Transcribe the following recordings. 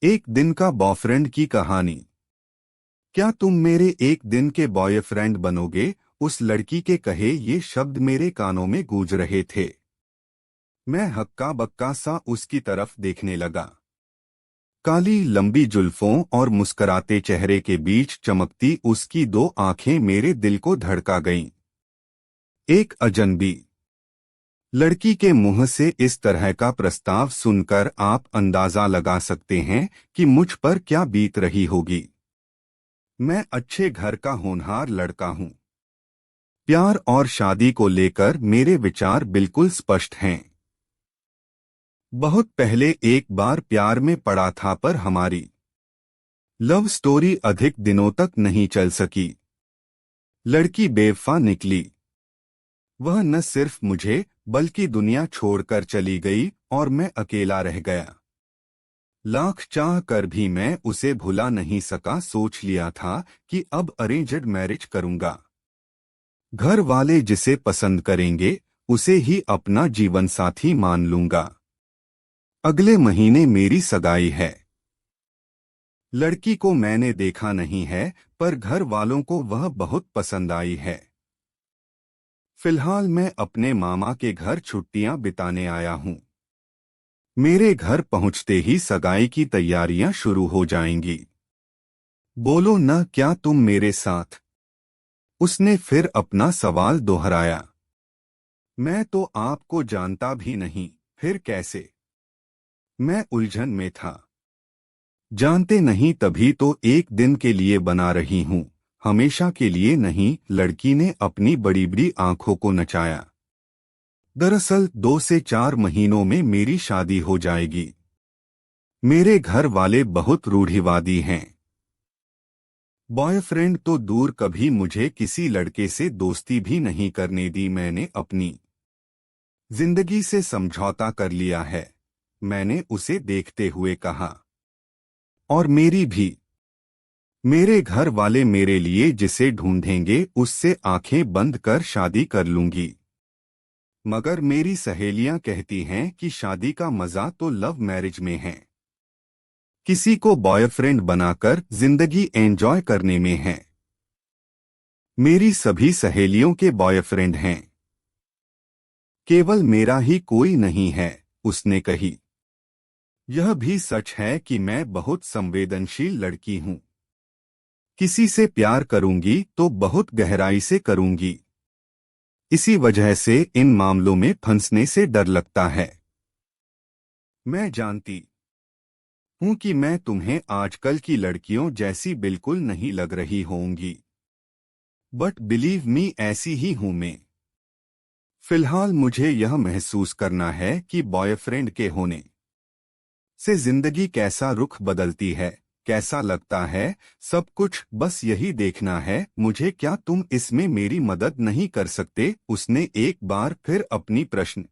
एक दिन का बॉयफ्रेंड की कहानी। क्या तुम मेरे एक दिन के बॉयफ्रेंड बनोगे? उस लड़की के कहे ये शब्द मेरे कानों में गूंज रहे थे। मैं हक्का बक्का सा उसकी तरफ देखने लगा। काली लंबी जुल्फों और मुस्कुराते चेहरे के बीच चमकती उसकी दो आंखें मेरे दिल को धड़का गईं। एक अजनबी लड़की के मुंह से इस तरह का प्रस्ताव सुनकर आप अंदाजा लगा सकते हैं कि मुझ पर क्या बीत रही होगी। मैं अच्छे घर का होनहार लड़का हूं। प्यार और शादी को लेकर मेरे विचार बिल्कुल स्पष्ट हैं। बहुत पहले एक बार प्यार में पड़ा था, पर हमारी लव स्टोरी अधिक दिनों तक नहीं चल सकी। लड़की बेवफा निकली। वह न सिर्फ मुझे बल्कि दुनिया छोड़कर चली गई और मैं अकेला रह गया। लाख चाह कर भी मैं उसे भुला नहीं सका। सोच लिया था कि अब अरेंज्ड मैरिज करूंगा। घर वाले जिसे पसंद करेंगे उसे ही अपना जीवन साथी मान लूंगा। अगले महीने मेरी सगाई है। लड़की को मैंने देखा नहीं है, पर घर वालों को वह बहुत पसंद आई है। फिलहाल मैं अपने मामा के घर छुट्टियां बिताने आया हूं। मेरे घर पहुंचते ही सगाई की तैयारियां शुरू हो जाएंगी। बोलो न, क्या तुम मेरे साथ? उसने फिर अपना सवाल दोहराया। मैं तो आपको जानता भी नहीं, फिर कैसे? मैं उलझन में था। जानते नहीं तभी तो एक दिन के लिए बना रही हूं, हमेशा के लिए नहीं। लड़की ने अपनी बड़ी बड़ी आंखों को नचाया। दरअसल 2 से 4 महीनों में मेरी शादी हो जाएगी। मेरे घर वाले बहुत रूढ़िवादी हैं। बॉयफ्रेंड तो दूर, कभी मुझे किसी लड़के से दोस्ती भी नहीं करने दी। मैंने अपनी जिंदगी से समझौता कर लिया है, मैंने उसे देखते हुए कहा। और मेरी भी। मेरे घर वाले मेरे लिए जिसे ढूंढेंगे उससे आंखें बंद कर शादी कर लूंगी। मगर मेरी सहेलियां कहती हैं कि शादी का मजा तो लव मैरिज में है, किसी को बॉयफ्रेंड बनाकर जिंदगी एंजॉय करने में है। मेरी सभी सहेलियों के बॉयफ्रेंड हैं, केवल मेरा ही कोई नहीं है, उसने कही। यह भी सच है कि मैं बहुत संवेदनशील लड़की हूं। किसी से प्यार करूंगी तो बहुत गहराई से करूंगी। इसी वजह से इन मामलों में फंसने से डर लगता है। मैं जानती हूं कि मैं तुम्हें आजकल की लड़कियों जैसी बिल्कुल नहीं लग रही होंगी, बट बिलीव मी, ऐसी ही हूं मैं। फिलहाल मुझे यह महसूस करना है कि बॉयफ्रेंड के होने से जिंदगी कैसा रुख बदलती है, कैसा लगता है। सब कुछ बस यही देखना है मुझे। क्या तुम इसमें मेरी मदद नहीं कर सकते? उसने एक बार फिर अपनी प्रश्न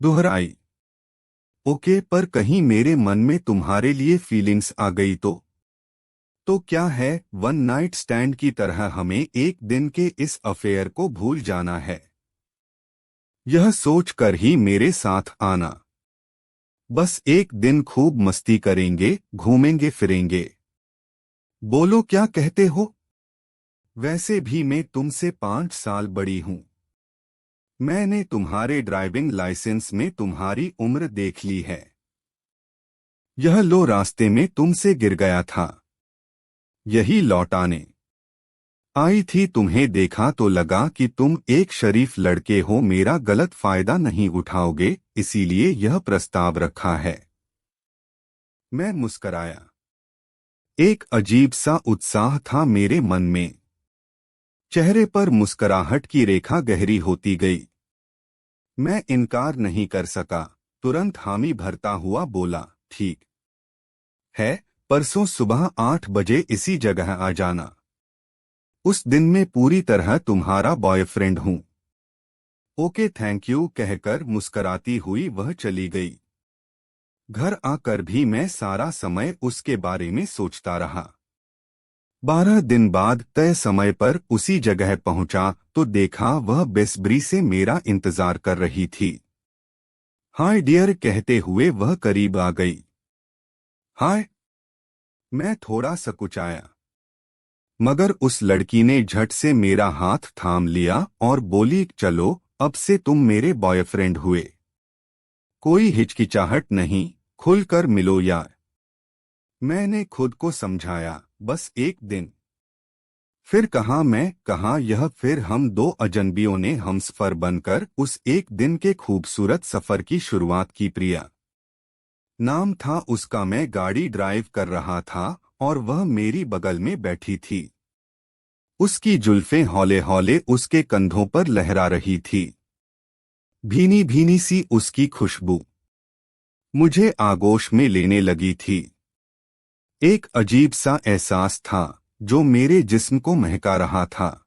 दोहराई। ओके, पर कहीं मेरे मन में तुम्हारे लिए फीलिंग्स आ गई तो क्या है? वन नाइट स्टैंड की तरह हमें एक दिन के इस अफेयर को भूल जाना है। यह सोचकर ही मेरे साथ आना। बस एक दिन खूब मस्ती करेंगे, घूमेंगे फिरेंगे। बोलो, क्या कहते हो? वैसे भी मैं तुमसे 5 साल बड़ी हूं। मैंने तुम्हारे ड्राइविंग लाइसेंस में तुम्हारी उम्र देख ली है। यह लो, रास्ते में तुमसे गिर गया था, यही लौटाने आई थी। तुम्हें देखा तो लगा कि तुम एक शरीफ लड़के हो, मेरा गलत फायदा नहीं उठाओगे, इसीलिए यह प्रस्ताव रखा है। मैं मुस्कराया। एक अजीब सा उत्साह था मेरे मन में। चेहरे पर मुस्कुराहट की रेखा गहरी होती गई। मैं इनकार नहीं कर सका, तुरंत हामी भरता हुआ बोला, ठीक है, परसों सुबह 8 बजे इसी जगह आ जाना। उस दिन मैं पूरी तरह तुम्हारा बॉयफ्रेंड हूं। ओके, थैंक यू कहकर मुस्कराती हुई वह चली गई। घर आकर भी मैं सारा समय उसके बारे में सोचता रहा। 12 दिन बाद तय समय पर उसी जगह पहुंचा तो देखा वह बेसब्री से मेरा इंतजार कर रही थी। हाय डियर कहते हुए वह करीब आ गई। हाय। मैं थोड़ा सकुचाया, मगर उस लड़की ने झट से मेरा हाथ थाम लिया और बोली, चलो अब से तुम मेरे बॉयफ्रेंड हुए। कोई हिचकिचाहट नहीं, खुलकर मिलो यार। मैंने खुद को समझाया, बस एक दिन। फिर कहाँ मैं, कहाँ यह, फिर हम दो अजनबियों ने हमसफर बनकर उस एक दिन के खूबसूरत सफर की शुरुआत की। प्रिया नाम था उसका। मैं गाड़ी ड्राइव कर रहा था और वह मेरी बगल में बैठी थी। उसकी जुल्फें हौले हौले उसके कंधों पर लहरा रही थी। भीनी भीनी सी उसकी खुशबू मुझे आगोश में लेने लगी थी। एक अजीब सा एहसास था जो मेरे जिस्म को महका रहा था।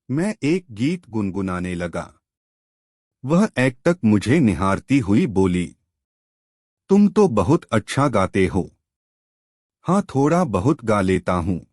मैं एक गीत गुनगुनाने लगा। वह एकटक मुझे निहारती हुई बोली, तुम तो बहुत अच्छा गाते हो। हाँ, थोड़ा बहुत गा लेता हूँ।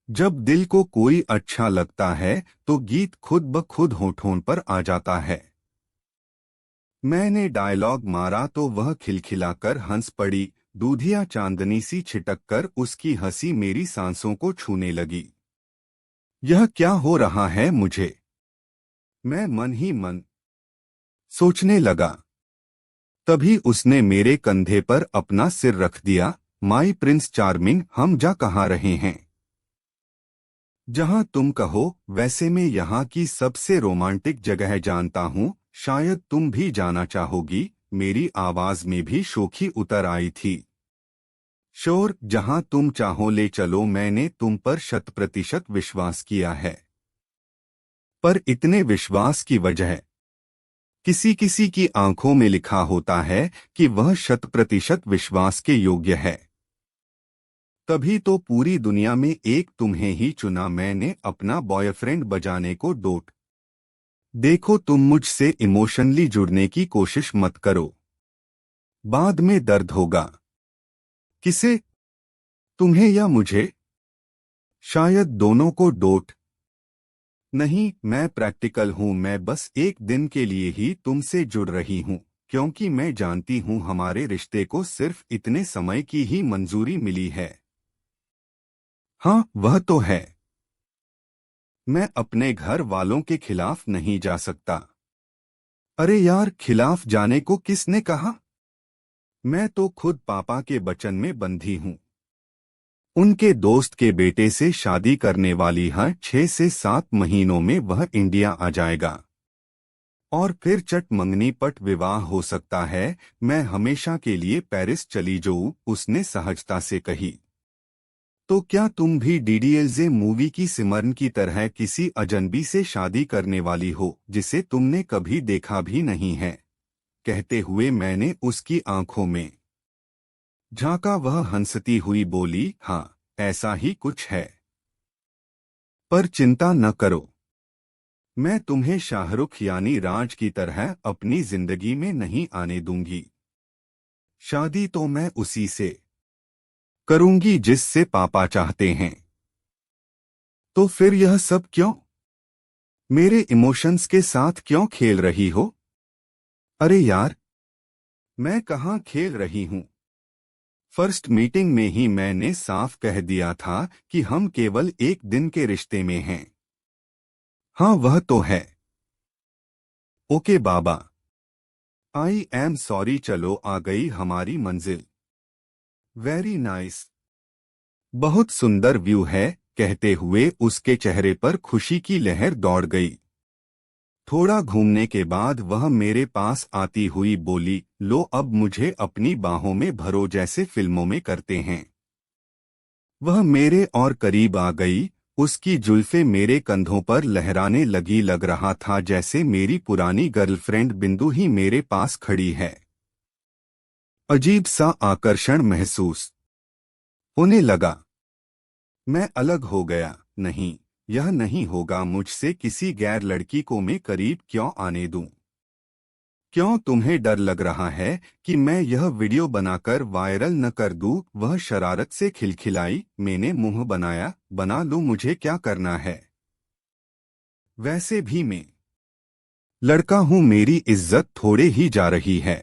जब दिल को कोई अच्छा लगता है तो गीत खुद ब खुद होठों पर आ जाता है। मैंने डायलॉग मारा तो वह खिलखिलाकर हंस पड़ी। दूधिया चांदनी सी छिटककर उसकी हंसी मेरी सांसों को छूने लगी। यह क्या हो रहा है मुझे, मैं मन ही मन सोचने लगा। तभी उसने मेरे कंधे पर अपना सिर रख दिया। माई प्रिंस चार्मिंग, हम जा कहाँ रहे हैं? जहाँ तुम कहो। वैसे मैं यहाँ की सबसे रोमांटिक जगह जानता हूँ, शायद तुम भी जाना चाहोगी। मेरी आवाज में भी शोखी उतर आई थी। शोर, जहाँ तुम चाहो ले चलो। मैंने तुम पर 100% विश्वास किया है। पर इतने विश्वास की वजह, किसी किसी की आंखों में लिखा होता है कि वह 100% विश्वास के योग्य है। तभी तो पूरी दुनिया में एक तुम्हें ही चुना मैंने अपना बॉयफ्रेंड बजाने को। डोट देखो, तुम मुझसे इमोशनली जुड़ने की कोशिश मत करो, बाद में दर्द होगा। किसे, तुम्हें या मुझे? शायद दोनों को। डोट नहीं, मैं प्रैक्टिकल हूँ। मैं बस एक दिन के लिए ही तुमसे जुड़ रही हूँ, क्योंकि मैं जानती हूँ हमारे रिश्ते को सिर्फ इतने समय की ही मंजूरी मिली है। हाँ, वह तो है। मैं अपने घर वालों के खिलाफ नहीं जा सकता। अरे यार, खिलाफ जाने को किसने कहा? मैं तो खुद पापा के वचन में बंधी हूँ। उनके दोस्त के बेटे से शादी करने वाली है। 6 से 7 महीनों में वह इंडिया आ जाएगा और फिर चट मंगनी पट विवाह हो सकता है। मैं हमेशा के लिए पेरिस चली जाऊँ, उसने सहजता से कही। तो क्या तुम भी डीडीएलजे मूवी की सिमरन की तरह किसी अजनबी से शादी करने वाली हो जिसे तुमने कभी देखा भी नहीं है? कहते हुए मैंने उसकी आंखों में झांका। वह हंसती हुई बोली, हाँ, ऐसा ही कुछ है। पर चिंता न करो, मैं तुम्हें शाहरुख यानी राज की तरह अपनी जिंदगी में नहीं आने दूंगी। शादी तो मैं उसी से करूंगी जिससे पापा चाहते हैं। तो फिर यह सब क्यों? मेरे इमोशंस के साथ क्यों खेल रही हो? अरे यार, मैं कहाँ खेल रही हूँ। फर्स्ट मीटिंग में ही मैंने साफ कह दिया था कि हम केवल एक दिन के रिश्ते में हैं। हाँ, वह तो है। Okay Baba, I am sorry. चलो, आ गई हमारी मंजिल। वेरी नाइस, बहुत सुंदर व्यू है। कहते हुए उसके चेहरे पर खुशी की लहर दौड़ गई। थोड़ा घूमने के बाद वह मेरे पास आती हुई बोली, लो अब मुझे अपनी बाहों में भरो जैसे फिल्मों में करते हैं। वह मेरे और करीब आ गई। उसकी जुल्फें मेरे कंधों पर लहराने लगी। लग रहा था जैसे मेरी पुरानी गर्लफ्रेंड बिंदु ही मेरे पास खड़ी है। अजीब सा आकर्षण महसूस होने लगा। मैं अलग हो गया। नहीं, यह नहीं होगा। मुझसे किसी गैर लड़की को मैं करीब क्यों आने दूं? क्यों तुम्हें डर लग रहा है कि मैं यह वीडियो बनाकर वायरल न कर दूं? वह शरारत से खिलखिलाई। मैंने मुंह बनाया, बना लूं, मुझे क्या करना है? वैसे भी मैं लड़का हूं, मेरी इज्जत थोड़े ही जा रही है।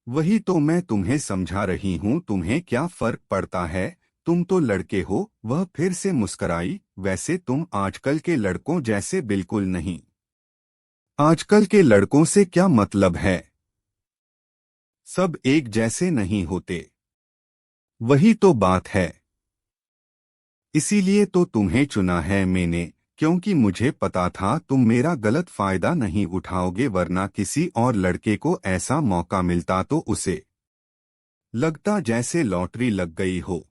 वही तो मैं तुम्हें समझा रही हूँ, तुम्हें क्या फर्क पड़ता है, तुम तो लड़के हो। वह फिर से मुस्कराई। वैसे तुम आजकल के लड़कों जैसे बिल्कुल नहीं। आजकल के लड़कों से क्या मतलब है? सब एक जैसे नहीं होते। वही तो बात है। इसीलिए तो तुम्हें चुना है मैंने, क्योंकि मुझे पता था तुम मेरा गलत फायदा नहीं उठाओगे, वरना किसी और लड़के को ऐसा मौका मिलता तो उसे लगता जैसे लॉटरी लग गई हो।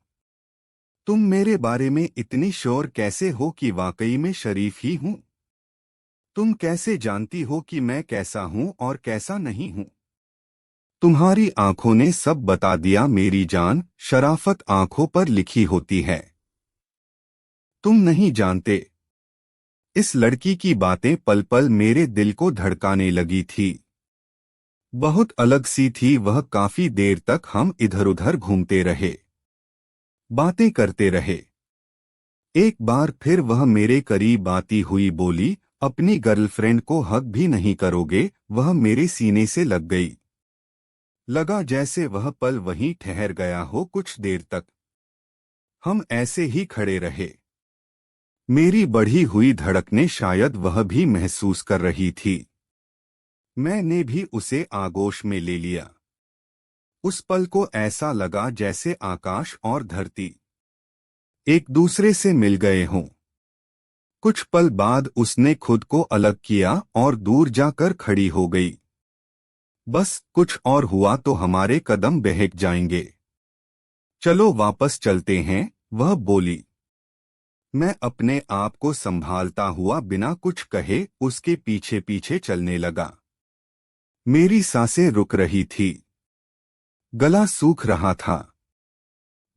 तुम मेरे बारे में इतनी श्योर कैसे हो कि वाकई में शरीफ ही हूं? तुम कैसे जानती हो कि मैं कैसा हूं और कैसा नहीं हूं? तुम्हारी आंखों ने सब बता दिया मेरी जान, शराफत आंखों पर लिखी होती है। तुम नहीं जानते। इस लड़की की बातें पल पल मेरे दिल को धड़काने लगी थी। बहुत अलग सी थी वह। काफी देर तक हम इधर उधर घूमते रहे, बातें करते रहे। एक बार फिर वह मेरे करीब आती हुई बोली, अपनी गर्लफ्रेंड को हक भी नहीं करोगे? वह मेरे सीने से लग गई। लगा जैसे वह पल वहीं ठहर गया हो। कुछ देर तक हम ऐसे ही खड़े रहे। मेरी बढ़ी हुई धड़कने शायद वह भी महसूस कर रही थी। मैंने भी उसे आगोश में ले लिया। उस पल को ऐसा लगा जैसे आकाश और धरती एक दूसरे से मिल गए हों। कुछ पल बाद उसने खुद को अलग किया और दूर जाकर खड़ी हो गई। बस कुछ और हुआ तो हमारे कदम बहक जाएंगे। चलो वापस चलते हैं, वह बोली। मैं अपने आप को संभालता हुआ बिना कुछ कहे उसके पीछे पीछे चलने लगा। मेरी सांसें रुक रही थी, गला सूख रहा था।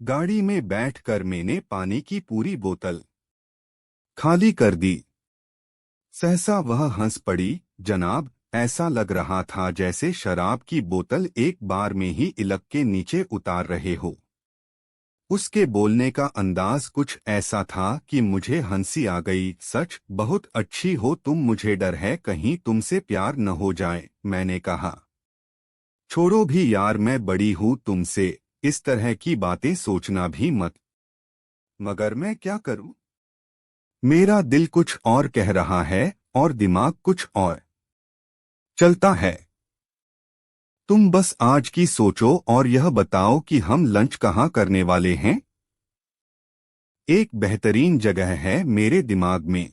गाड़ी में बैठकर मैंने पानी की पूरी बोतल खाली कर दी। सहसा वह हंस पड़ी। जनाब, ऐसा लग रहा था जैसे शराब की बोतल एक बार में ही इलक के नीचे उतार रहे हो। उसके बोलने का अंदाज कुछ ऐसा था कि मुझे हंसी आ गई। सच, बहुत अच्छी हो तुम, मुझे डर है कहीं तुमसे प्यार न हो जाए, मैंने कहा। छोड़ो भी यार, मैं बड़ी हूं तुमसे, इस तरह की बातें सोचना भी मत। मगर मैं क्या करूं? मेरा दिल कुछ और कह रहा है और दिमाग कुछ और चलता है। तुम बस आज की सोचो और यह बताओ कि हम लंच कहाँ करने वाले हैं। एक बेहतरीन जगह है मेरे दिमाग में,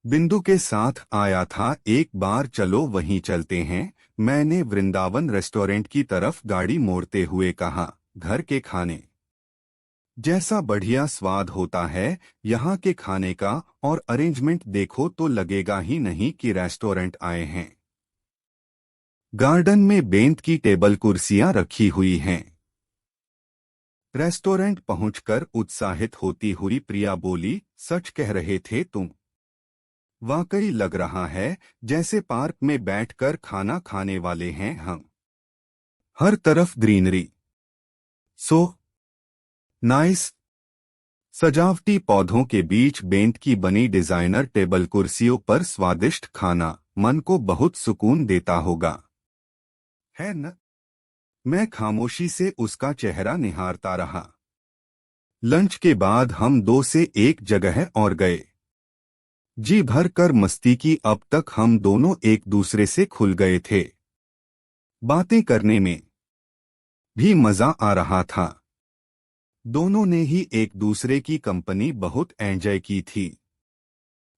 बिंदु के साथ आया था। एक बार चलो वहीं चलते हैं, मैंने वृंदावन रेस्टोरेंट की तरफ गाड़ी मोड़ते हुए कहा। घर के खाने जैसा बढ़िया स्वाद होता है यहाँ के खाने का, और अरेंजमेंट देखो तो लगेगा ही नहीं कि रेस्टोरेंट आए हैं। गार्डन में बेंत की टेबल कुर्सियां रखी हुई हैं। रेस्टोरेंट पहुंचकर उत्साहित होती हुई प्रिया बोली, सच कह रहे थे तुम? वाकई लग रहा है जैसे पार्क में बैठकर खाना खाने वाले हैं हम। हर तरफ ग्रीनरी, सो नाइस। सजावटी पौधों के बीच बेंत की बनी डिजाइनर टेबल कुर्सियों पर स्वादिष्ट खाना मन को बहुत सुकून देता होगा, है न? मैं खामोशी से उसका चेहरा निहारता रहा। लंच के बाद हम दो से एक जगह और गए। जी भर कर मस्ती की। अब तक हम दोनों एक दूसरे से खुल गए थे। बातें करने में भी मजा आ रहा था। दोनों ने ही एक दूसरे की कंपनी बहुत एंजॉय की थी।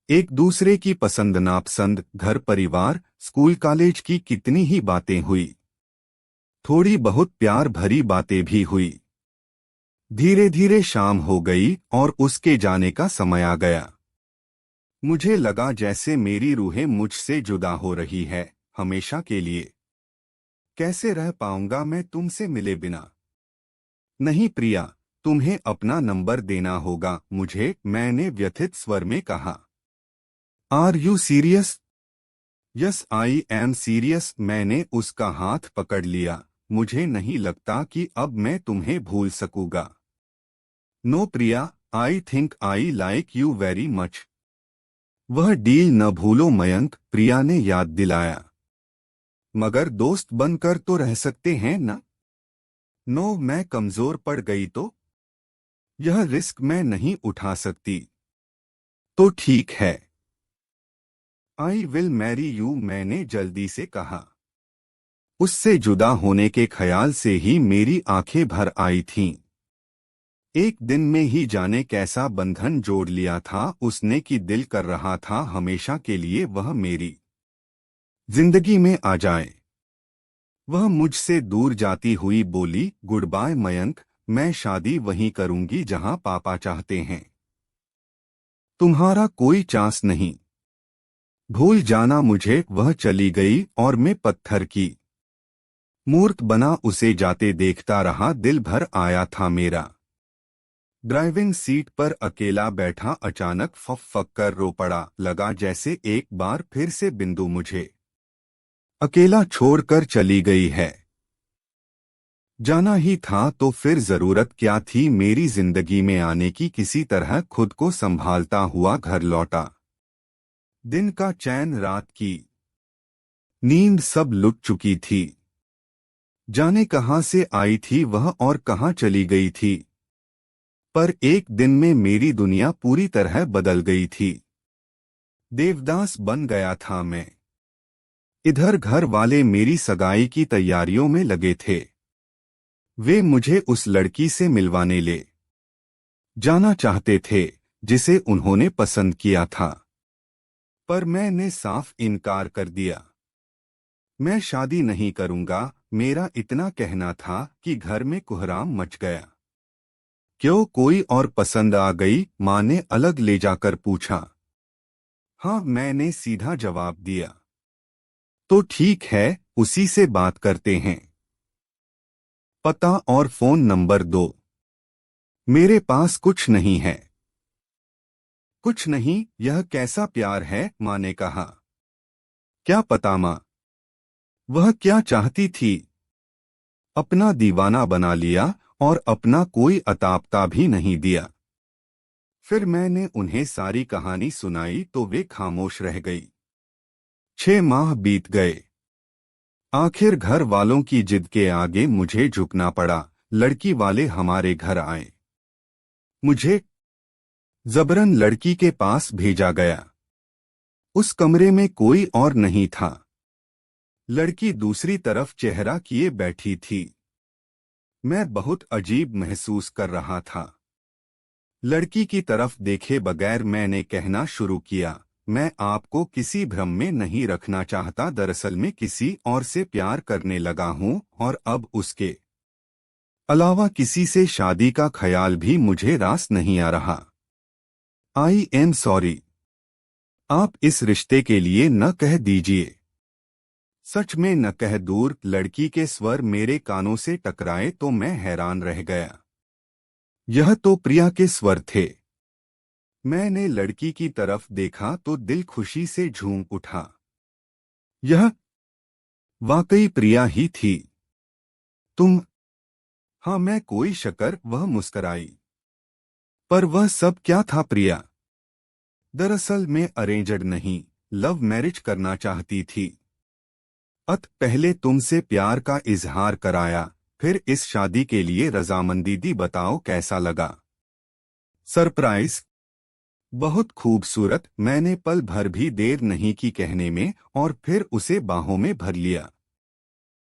एक दूसरे की पसंद नापसंद, घर परिवार, स्कूल कॉलेज की कितनी ही बातें हुई। थोड़ी बहुत प्यार भरी बातें भी हुई। धीरे धीरे शाम हो गई और उसके जाने का समय आ गया। मुझे लगा जैसे मेरी रूहें मुझसे जुदा हो रही है, हमेशा के लिए। कैसे रह पाऊंगा मैं तुमसे मिले बिना? नहीं प्रिया, तुम्हें अपना नंबर देना होगा मुझे, मैंने व्यथित स्वर में कहा। Are you serious? Yes I am serious. मैंने उसका हाथ पकड़ लिया। मुझे नहीं लगता कि अब मैं तुम्हें भूल सकूंगा। No Priya, I think I like you very much. वह डील न भूलो मयंक, प्रिया ने याद दिलाया। मगर दोस्त बनकर तो रह सकते हैं ना। नो, मैं कमजोर पड़ गई तो यह रिस्क मैं नहीं उठा सकती। तो ठीक है, आई विल मैरी यू, मैंने जल्दी से कहा। उससे जुदा होने के ख्याल से ही मेरी आंखें भर आई थीं। एक दिन में ही जाने कैसा बंधन जोड़ लिया था उसने कि दिल कर रहा था हमेशा के लिए वह मेरी जिंदगी में आ जाए। वह मुझसे दूर जाती हुई बोली, गुड बाय मयंक, मैं शादी वहीं करूंगी जहां पापा चाहते हैं। तुम्हारा कोई चांस नहीं। भूल जाना मुझे। वह चली गई और मैं पत्थर की मूर्त बना उसे जाते देखता रहा। दिल भर आया था मेरा। ड्राइविंग सीट पर अकेला बैठा अचानक फक फक कर रो पड़ा। लगा जैसे एक बार फिर से बिंदु मुझे अकेला छोड़कर चली गई है। जाना ही था तो फिर जरूरत क्या थी मेरी जिंदगी में आने की। किसी तरह खुद को संभालता हुआ घर लौटा। दिन का चैन, रात की नींद सब लुट चुकी थी। जाने कहां से आई थी वह और कहां चली गई थी। पर एक दिन में मेरी दुनिया पूरी तरह बदल गई थी। देवदास बन गया था मैं। इधर घर वाले मेरी सगाई की तैयारियों में लगे थे। वे मुझे उस लड़की से मिलवाने ले जाना चाहते थे जिसे उन्होंने पसंद किया था। पर मैंने साफ इनकार कर दिया। मैं शादी नहीं करूंगा, मेरा इतना कहना था कि घर में कोहराम मच गया। क्यों, कोई और पसंद आ गई? माँ ने अलग ले जाकर पूछा। हाँ, मैंने सीधा जवाब दिया। तो ठीक है, उसी से बात करते हैं। पता और फोन नंबर दो। मेरे पास कुछ नहीं है। कुछ नहीं? यह कैसा प्यार है? माँ ने कहा। क्या पता माँ, वह क्या चाहती थी। अपना दीवाना बना लिया और अपना कोई अतापता भी नहीं दिया। फिर मैंने उन्हें सारी कहानी सुनाई तो वे खामोश रह गई। 6 माह बीत गए। आखिर घर वालों की जिद के आगे मुझे झुकना पड़ा। लड़की वाले हमारे घर आए। मुझे जबरन लड़की के पास भेजा गया। उस कमरे में कोई और नहीं था। लड़की दूसरी तरफ चेहरा किए बैठी थी। मैं बहुत अजीब महसूस कर रहा था। लड़की की तरफ देखे बगैर मैंने कहना शुरू किया, मैं आपको किसी भ्रम में नहीं रखना चाहता। दरअसल मैं किसी और से प्यार करने लगा हूं और अब उसके अलावा किसी से शादी का ख्याल भी मुझे रास नहीं आ रहा। I am sorry. आप इस रिश्ते के लिए न कह दीजिए। सच में न कह दूर। लड़की के स्वर मेरे कानों से टकराए तो मैं हैरान रह गया। यह तो प्रिया के स्वर थे। मैंने लड़की की तरफ देखा तो दिल खुशी से झूम उठा। यह वाकई प्रिया ही थी। तुम? हाँ, मैं कोई शक्कर। वह मुस्कराई। पर वह सब क्या था प्रिया? दरअसल मैं अरेंजड नहीं, लव मैरिज करना चाहती थी। पहले तुमसे प्यार का इजहार कराया, फिर इस शादी के लिए रजामंदी दी। बताओ कैसा लगा? सरप्राइज? बहुत खूबसूरत। मैंने पल भर भी देर नहीं की कहने में और फिर उसे बाहों में भर लिया।